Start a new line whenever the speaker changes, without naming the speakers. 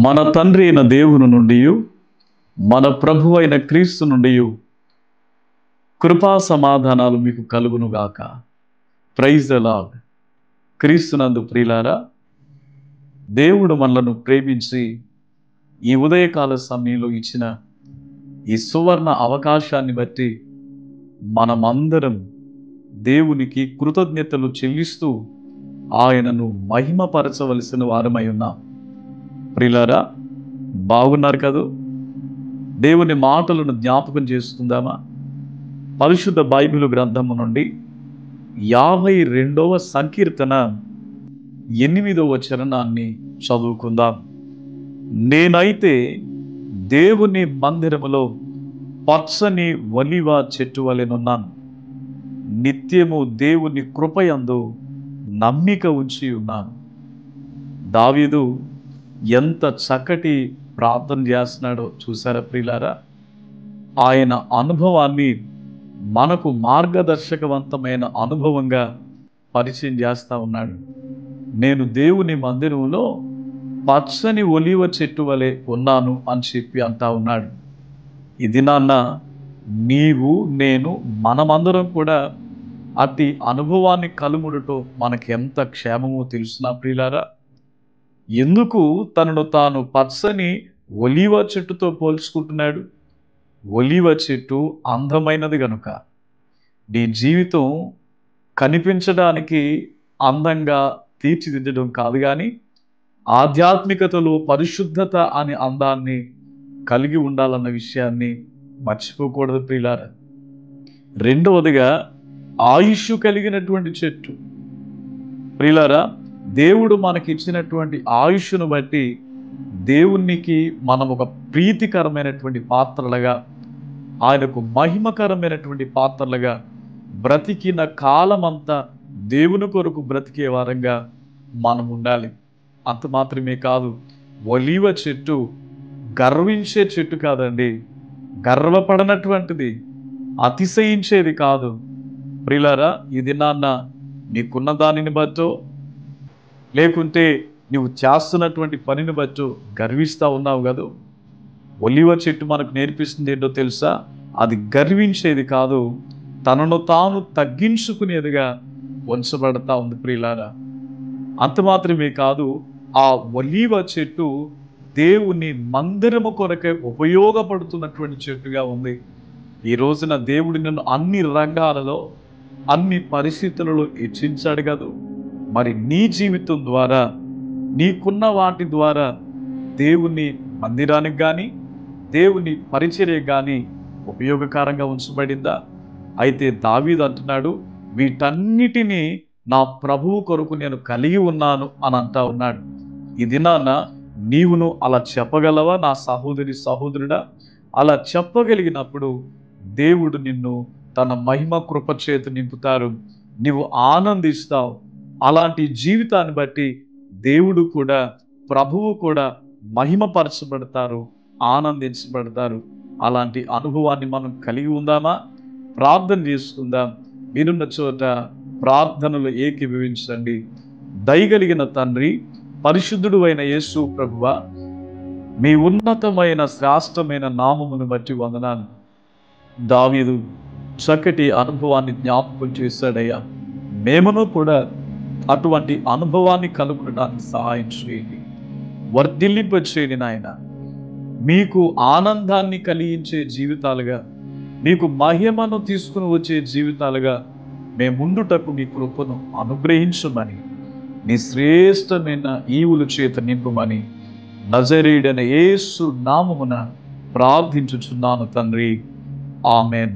మన తండ్రి అయిన దేవుని నుండి మన ప్రభు అయిన క్రీస్తు నుండి కృపా సమాధానాలు మీకు కలుగునుగాక. Praise the Lord. క్రీస్తునందు ప్రియులారా, దేవుడు మనలను ప్రేమించి ఈ ఉదయకాల సమయంలో ఇచ్చిన ఈ సువర్ణ అవకాశాన్ని బట్టి మనమందరం దేవునికి కృతజ్ఞతలు చెల్లిస్తూ ఆయనను మహిమపరచవలసిన వారమై ఉన్నాం. ప్రియులారా, బాగున్నారు కదూ? దేవుని మాటలను జ్ఞాపకం చేసుకుందామా? పరిశుద్ధ బైబిల్ గ్రంథము నుండి 52వ సంకీర్తన 8వ వచనాన్ని చదువుకుందాం. నేనైతే దేవుని మందిరములో పచ్చని ఒలీవ చెట్టు వలెనున్నాను. నిత్యము దేవుని కృపయందు నమ్మిక ఉంచి ఉన్నాను. దావీదు ఎంత చక్కటి ప్రార్థన చేస్తున్నాడో చూసారా ప్రియులారా? ఆయన అనుభవాన్ని మనకు మార్గదర్శకవంతమైన అనుభవంగా పరిచయం చేస్తూ ఉన్నాడు. నేను దేవుని మందిరంలో పచ్చని ఒలీవ చెట్టు వలె ఉన్నాను అని చెప్పి అంటా ఉన్నాడు. ఇది నాన్న, నీవు నేను మనమందరం కూడా అతి అనుభవాన్ని కలుముడుటో మనకి ఎంత క్షేమమో తెలుసునా ప్రియులారా? ఎందుకు తనను తాను పచ్చని ఒలీవ చెట్టుతో పోల్చుకుంటున్నాడు? ఒలీవ చెట్టు అందమైనది గనుక. నీ జీవితం కనిపించడానికి అందంగా తీర్చిదిద్దడం కాదు, కానీ ఆధ్యాత్మికతలో పరిశుద్ధత అనే అందాన్ని కలిగి ఉండాలన్న విషయాన్ని మర్చిపోకూడదు ప్రియులారా. రెండవదిగా ఆయుష్ కలిగినటువంటి చెట్టు. ప్రియులారా, దేవుడు మనకి ఇచ్చినటువంటి ఆయుష్ను బట్టి దేవునికి మనం ఒక ప్రీతికరమైనటువంటి పాత్రలుగా, ఆయనకు మహిమకరమైనటువంటి పాత్రలుగా బ్రతికిన కాలమంతా దేవుని కొరకు బ్రతికే వారంగా మనం ఉండాలి. అంత మాత్రమే కాదు, ఒలీవ చెట్టు గర్వించే చెట్టు కాదండి, గర్వపడనటువంటిది, అతిశయించేది కాదు. ప్రియులారా, ఇది నాన్న నీకున్న దానిని బట్టో లేకుంటే నువ్వు చేస్తున్నటువంటి పనిని బట్టో గర్విస్తూ ఉన్నావు కదా. ఒలీవ చెట్టు మనకు నేర్పిస్తుంది ఏంటో తెలుసా? అది గర్వించేది కాదు, తనను తాను తగ్గించుకునేదిగా ఉంచబడతా ఉంది ప్రియులారా. అంత మాత్రమే కాదు, ఆ ఒలీవ చెట్టు దేవుని మందిరము కొరకే ఉపయోగపడుతున్నటువంటి చెట్టుగా ఉంది. ఈ రోజున దేవుడు నిన్ను అన్ని రంగాలలో, అన్ని పరిస్థితులలో హెచ్చించాడు కదా. మరి నీ జీవితం ద్వారా, నీకున్న వాటి ద్వారా దేవుని మందిరానికి కానీ, దేవుని పరిచర్యకు కానీ ఉపయోగకరంగా ఉంచబడిందా? అయితే దావీదు అంటున్నాడు, వీటన్నిటినీ నా ప్రభువు కొరకు నేను కలిగి ఉన్నాను అని అంటా ఉన్నాడు. ఈ దినాన నీవును అలా చెప్పగలవా నా సహోదరుడా? అలా చెప్పగలిగినప్పుడు దేవుడు నిన్ను తన మహిమ కృప చేత నింపుతారు, నీవు ఆనందిస్తావు. అలాంటి జీవితాన్ని బట్టి దేవుడు కూడా, ప్రభువు కూడా మహిమపరచబడతారు, ఆనందించబడతారు. అలాంటి అనుభవాన్ని మనం కలిగి ఉందామా? ప్రార్థన చేసుకుందాం. మీరున్న చోట ప్రార్థనలు ఏకీభవించండి. దయగలిగిన తండ్రి, పరిశుద్ధుడు అయిన యేసు ప్రభువా, మీ ఉన్నతమైన శ్రేష్టమైన నామమును బట్టి వందనాలు. దావీదు చక్కటి అనుభవాన్ని జ్ఞాపకం చేశాడయ్యా. మేమును కూడా అటువంటి అనుభవాన్ని కలుగునడానికి సహాయం చేయండి, వర్ధిల్లింపచేయండి నాయన. మీకు ఆనందాన్ని కలిగించే జీవితాలుగా, మీకు మహిమను తీసుకుని వచ్చే జీవితాలుగా మేముండుటకు మీ కృపను అనుగ్రహించమని, నీ శ్రేష్టమైన ఈవుల చేత నింపమని నజరేయుడైన యేసు నామమున ప్రార్థించుచున్నాను తండ్రి. ఆమెన్.